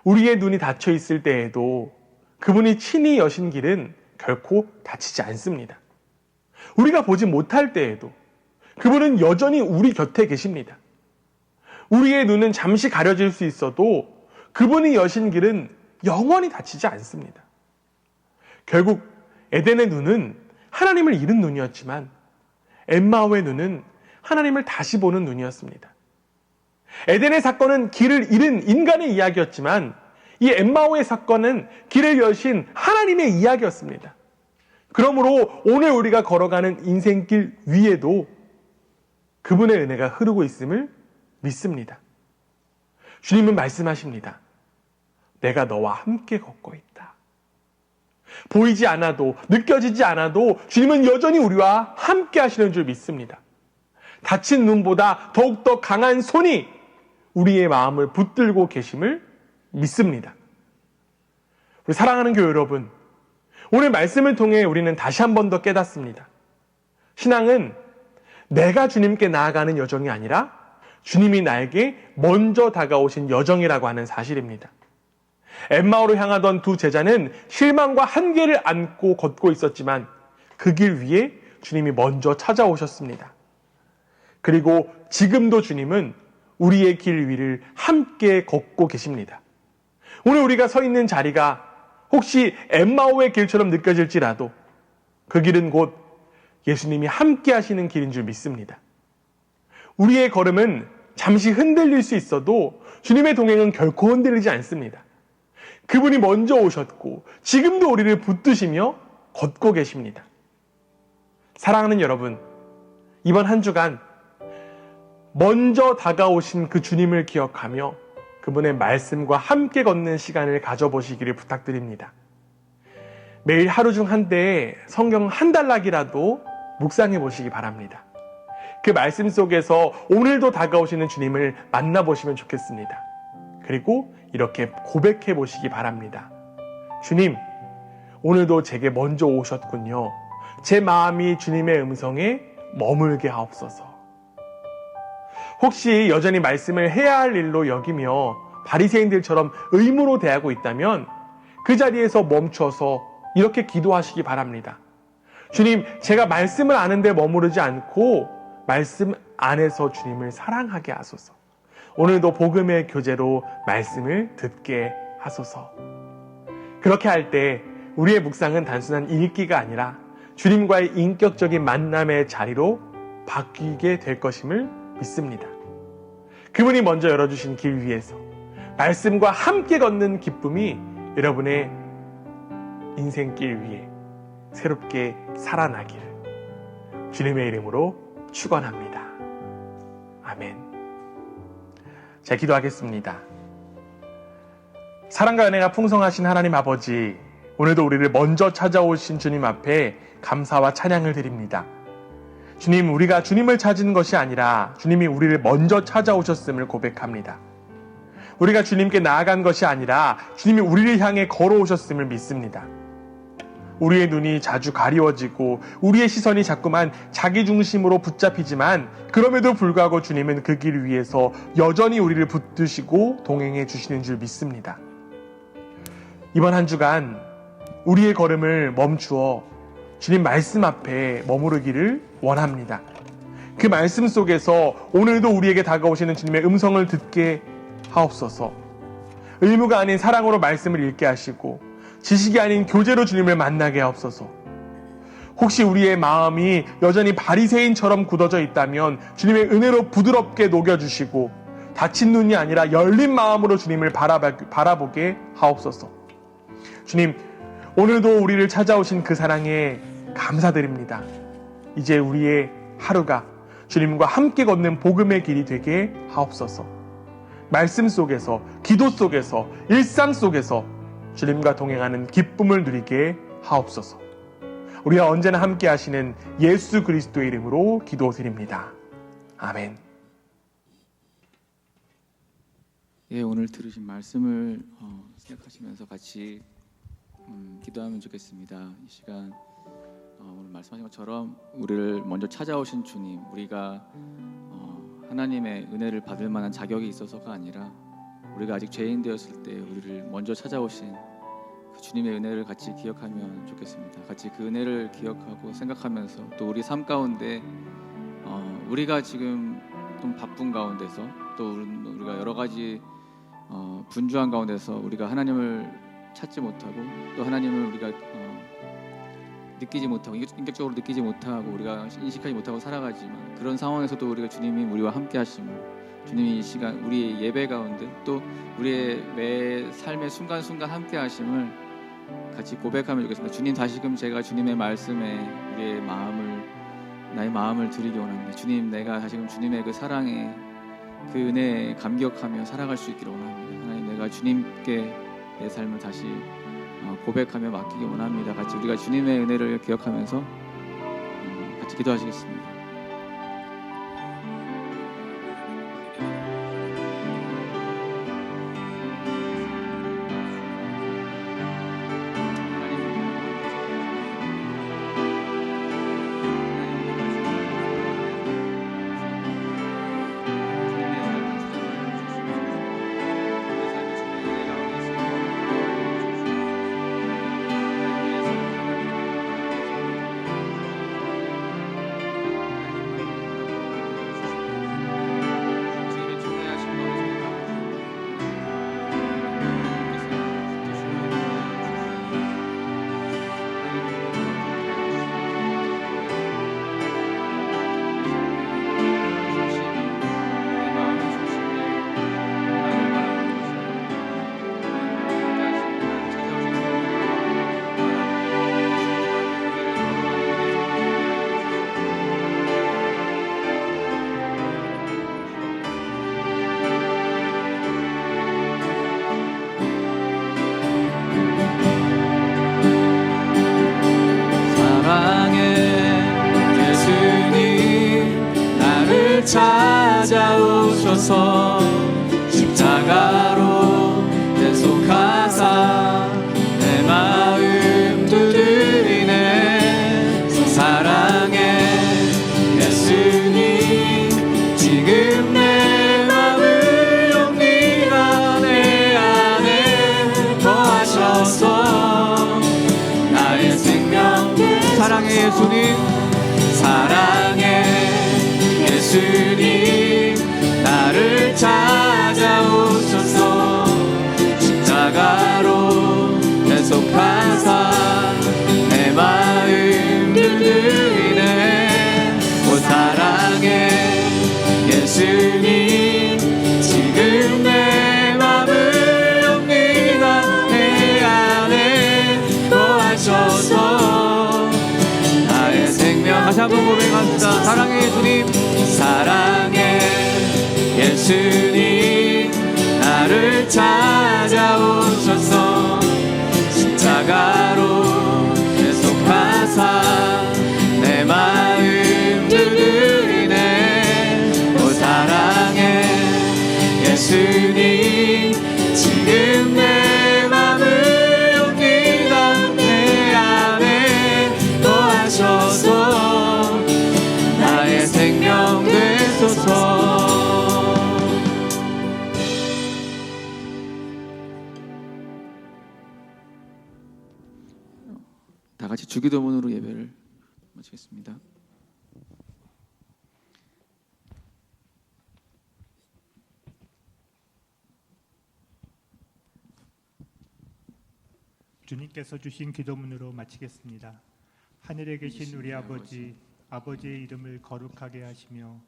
우리의 눈이 닫혀 있을 때에도 그분이 친히 여신 길은 결코 닫히지 않습니다. 우리가 보지 못할 때에도 그분은 여전히 우리 곁에 계십니다. 우리의 눈은 잠시 가려질 수 있어도 그분이 여신 길은 영원히 닫히지 않습니다. 결국 에덴의 눈은 하나님을 잃은 눈이었지만 엠마오의 눈은 하나님을 다시 보는 눈이었습니다. 에덴의 사건은 길을 잃은 인간의 이야기였지만 이 엠마오의 사건은 길을 여신 하나님의 이야기였습니다. 그러므로 오늘 우리가 걸어가는 인생길 위에도 그분의 은혜가 흐르고 있음을 믿습니다. 주님은 말씀하십니다. 내가 너와 함께 걷고 있다. 보이지 않아도 느껴지지 않아도 주님은 여전히 우리와 함께 하시는 줄 믿습니다. 다친 눈보다 더욱더 강한 손이 우리의 마음을 붙들고 계심을 믿습니다. 우리 사랑하는 교회 여러분, 오늘 말씀을 통해 우리는 다시 한 번 더 깨닫습니다. 신앙은 내가 주님께 나아가는 여정이 아니라 주님이 나에게 먼저 다가오신 여정이라고 하는 사실입니다. 엠마오로 향하던 두 제자는 실망과 한계를 안고 걷고 있었지만 그 길 위에 주님이 먼저 찾아오셨습니다. 그리고 지금도 주님은 우리의 길 위를 함께 걷고 계십니다. 오늘 우리가 서 있는 자리가 혹시 엠마오의 길처럼 느껴질지라도 그 길은 곧 예수님이 함께 하시는 길인 줄 믿습니다. 우리의 걸음은 잠시 흔들릴 수 있어도 주님의 동행은 결코 흔들리지 않습니다. 그분이 먼저 오셨고 지금도 우리를 붙드시며 걷고 계십니다. 사랑하는 여러분, 이번 한 주간 먼저 다가오신 그 주님을 기억하며 그분의 말씀과 함께 걷는 시간을 가져보시기를 부탁드립니다. 매일 하루 중 한때에 성경 한 단락이라도 묵상해 보시기 바랍니다. 그 말씀 속에서 오늘도 다가오시는 주님을 만나보시면 좋겠습니다. 그리고 이렇게 고백해 보시기 바랍니다. 주님, 오늘도 제게 먼저 오셨군요. 제 마음이 주님의 음성에 머물게 하옵소서. 혹시 여전히 말씀을 해야 할 일로 여기며 바리새인들처럼 의무로 대하고 있다면 그 자리에서 멈춰서 이렇게 기도하시기 바랍니다. 주님, 제가 말씀을 아는데 머무르지 않고 말씀 안에서 주님을 사랑하게 하소서. 오늘도 복음의 교제로 말씀을 듣게 하소서. 그렇게 할 때 우리의 묵상은 단순한 읽기가 아니라 주님과의 인격적인 만남의 자리로 바뀌게 될 것임을 믿습니다. 그분이 먼저 열어주신 길 위에서 말씀과 함께 걷는 기쁨이 여러분의 인생길 위에 새롭게 살아나기를 주님의 이름으로 축원합니다. 아멘. 자, 기도하겠습니다. 사랑과 은혜가 풍성하신 하나님 아버지, 오늘도 우리를 먼저 찾아오신 주님 앞에 감사와 찬양을 드립니다. 주님, 우리가 주님을 찾은 것이 아니라 주님이 우리를 먼저 찾아오셨음을 고백합니다. 우리가 주님께 나아간 것이 아니라 주님이 우리를 향해 걸어오셨음을 믿습니다. 우리의 눈이 자주 가리워지고 우리의 시선이 자꾸만 자기 중심으로 붙잡히지만 그럼에도 불구하고 주님은 그 길 위에서 여전히 우리를 붙드시고 동행해 주시는 줄 믿습니다. 이번 한 주간 우리의 걸음을 멈추어 주님 말씀 앞에 머무르기를 원합니다. 그 말씀 속에서 오늘도 우리에게 다가오시는 주님의 음성을 듣게 하옵소서. 의무가 아닌 사랑으로 말씀을 읽게 하시고 지식이 아닌 교제로 주님을 만나게 하옵소서. 혹시 우리의 마음이 여전히 바리새인처럼 굳어져 있다면 주님의 은혜로 부드럽게 녹여주시고 닫힌 눈이 아니라 열린 마음으로 주님을 바라보게 하옵소서. 주님, 오늘도 우리를 찾아오신 그 사랑에 감사드립니다. 이제 우리의 하루가 주님과 함께 걷는 복음의 길이 되게 하옵소서. 말씀 속에서, 기도 속에서, 일상 속에서 주님과 동행하는 기쁨을 누리게 하옵소서. 우리와 언제나 함께 하시는 예수 그리스도의 이름으로 기도드립니다. 아멘. 예, 오늘 들으신 말씀을 생각하시면서 같이 기도하면 좋겠습니다. 이 시간 오늘 말씀하신 것처럼 우리를 먼저 찾아오신 주님, 우리가 하나님의 은혜를 받을 만한 자격이 있어서가 아니라 우리가 아직 죄인 되었을 때 우리를 먼저 찾아오신 그 주님의 은혜를 같이 기억하면 좋겠습니다. 같이 그 은혜를 기억하고 생각하면서 또 우리 삶 가운데 우리가 지금 좀 바쁜 가운데서 또 우리가 여러 가지 분주한 가운데서 우리가 하나님을 찾지 못하고 또 하나님을 우리가 느끼지 못하고 인격적으로 느끼지 못하고 우리가 인식하지 못하고 살아가지만 그런 상황에서도 우리가 주님이 우리와 함께 하심을, 주님이 이 시간 우리의 예배 가운데 또 우리의 매 삶의 순간순간 함께 하심을 같이 고백하면 좋겠습니다. 주님, 다시금 제가 주님의 말씀에 나의 마음을 드리기 원합니다. 주님, 내가 다시금 주님의 그 사랑에 그 은혜에 감격하며 살아갈 수 있기를 원합니다. 하나님, 내가 주님께 내 삶을 다시 고백하며 맡기기 원합니다. 같이 우리가 주님의 은혜를 기억하면서 같이 기도하시겠습니다. 찾아오셔서 십자가로 대속하사 내 마음 두드리네. 사랑의 예수님, 지금 내 마음을 옵니다. 내 안에 거하셔서 나의 생명. 사랑의 예수님, 사랑의 예수님, 나를 찾아오셔서 십자가로 대속하사 내 마음 두드리네. 오 사랑의 예수님, 지금 내 마음을 옵니다. 내 안에 거하셔서 나의 생명. 다시 한번 고백합니다. 사랑의 예수님, 사랑의 예수님, 나를 찾아오셔서 십자가로 대속하사 내 마음 두드리네. 오 사랑의 예수님, 지금 내 마음을 옵니다. 내 안에 거하셔서 나의 생명 되소서. 다 같이 주기도문으로 예배를 마치겠습니다. 주님께서 주신 기도문으로 마치겠습니다. 하늘에 계신 우리 아버지, 아버지의 이름을 거룩하게 하시며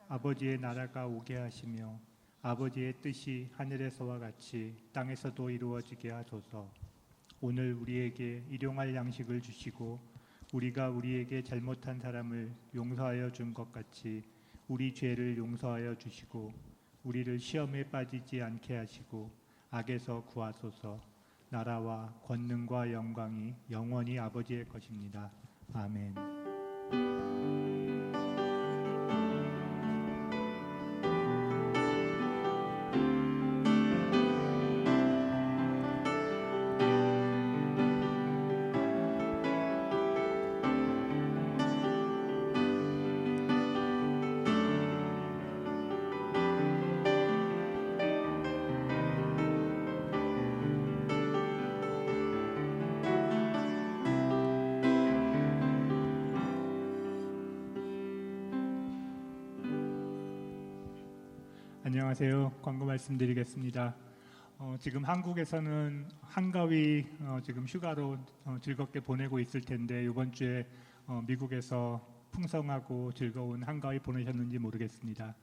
아버지의 나라가 오게 하시며 아버지의 뜻이 하늘에서와 같이 땅에서도 이루어지게 하소서. 오늘 우리에게 일용할 양식을 주시고 우리가 우리에게 잘못한 사람을 용서하여 준 것 같이 우리 죄를 용서하여 주시고 우리를 시험에 빠지지 않게 하시고 악에서 구하소서. 나라와 권능과 영광이 영원히 아버지의 것입니다. 아멘. 안녕하세요. 광고 말씀드리겠습니다. 지금 한국에서는 한가위 지금 휴가로 즐겁게 보내고 있을 텐데 이번 주에 미국에서 풍성하고 즐거운 한가위 보내셨는지 모르겠습니다.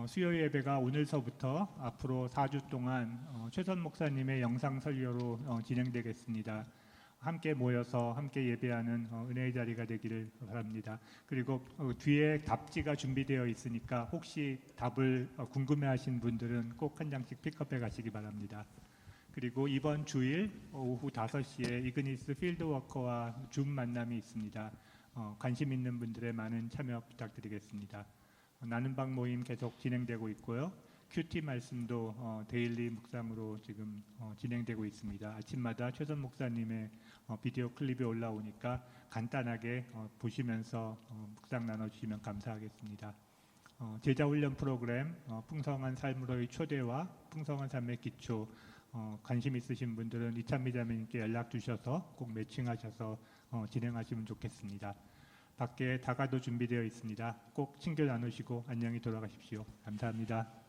수요 예배가 오늘서부터 앞으로 4주 동안 최선 목사님의 영상 설교로 진행되겠습니다. 함께 모여서 함께 예배하는 은혜의 자리가 되기를 바랍니다. 그리고 뒤에 답지가 준비되어 있으니까 혹시 답을 궁금해하신 분들은 꼭 한 장씩 픽업해 가시기 바랍니다. 그리고 이번 주일 오후 5시에 이그니스 필드워커와 줌 만남이 있습니다. 관심 있는 분들의 많은 참여 부탁드리겠습니다. 나는 방 모임 계속 진행되고 있고요. 큐티 말씀도 데일리 묵상으로 지금 진행되고 있습니다. 아침마다 최선 목사님의 비디오 클립이 올라오니까 간단하게 보시면서 묵상 나눠주시면 감사하겠습니다. 제자훈련 프로그램 풍성한 삶으로의 초대와 풍성한 삶의 기초 관심 있으신 분들은 이찬미 자매님께 연락 주셔서 꼭 매칭하셔서 진행하시면 좋겠습니다. 밖에 다가도 준비되어 있습니다. 꼭 친교 나누시고 안녕히 돌아가십시오. 감사합니다.